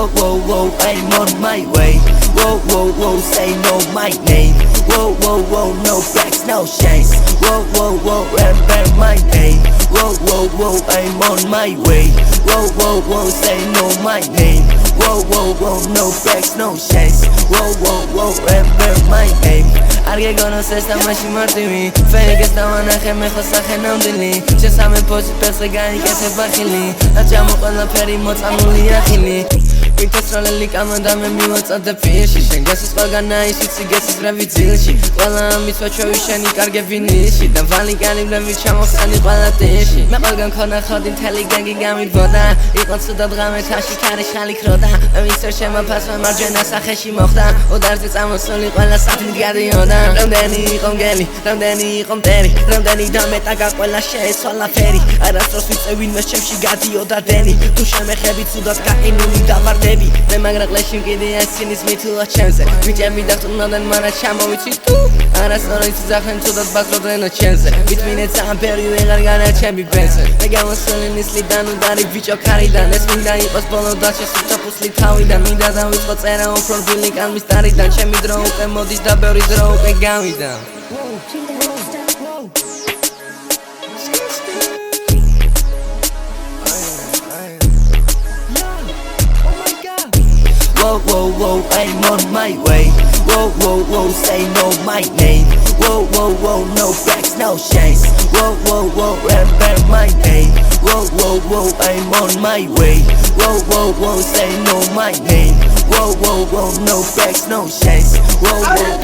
Whoa, whoa, whoa, I'm on my way. Whoa, whoa, whoa, say no my name. Whoa, whoa, whoa, no backs, no chains. Whoa, whoa, whoa, remember my name. Whoa, whoa, whoa, I'm on my way. Whoa, whoa, whoa, say no my name. Whoa, whoa, whoa, no backs, no chains. Whoa, whoa, whoa, remember my name. Arge gonoces da mashi martimi Feniges da manakhe mekho sakhe namdili Chesame posi perse gani kese bakhili Ajamo qola peri motsamuli akhili Mikasroleli kamandame mimotsade pishi Shengesis qolgana isitsi gesis revi dzilshi Qola mitva chovi sheni karge vinishi Da vali ganimlevi chamoxani qola tishi Me qolgan khona khodi teli gangi gamidvoda Iqon suda dgame tashi kari shalik roda Memisor shema pas me marjena sakheshi mokhda O darzi tsamosoli qola satmid gadioda Ramdeni iqom geli, ramdeni iqom teri Ramdeni დამეტაგა ყველა შეეცვალა ფერი არასდროს ვიწევინმე ჩემში გადიოდა დენი თუ შემეხებით ცუდად გაყინული დავარდები მე მაგრა ყლეში მკიდია სინის მითულა ჩემზე ვიჭები დახტუნავდნენ მარა ჩამოვიცი თუ არასდროს ძახენ ცუდად ბაზრობდნენო ჩემზე ვითმინე ძამპერი ვეღარ განაჩები ბენზე მე გამოსული ნისლიდან უდარი ბიჭო ქარიდან ეს მინდა იყოს ბოლო დაჩესუთა ფუსლი თავიდან მინდა დავიწყო წერა უფრო რბილი კალმის დარიდან ჩემი დრო უკვე მოდის და ბევრი დრო უკვე გავიდა Whoa, whoa, whoa, I'm on my way. Whoa, whoa, whoa, say no my name. Whoa, whoa, whoa, no backs, no chains. Whoa, whoa, whoa, remember my name. Whoa, whoa, whoa, I'm on my way. Whoa, whoa, whoa, say no my name. Whoa, whoa, whoa, no backs, no chains. Whoa, whoa.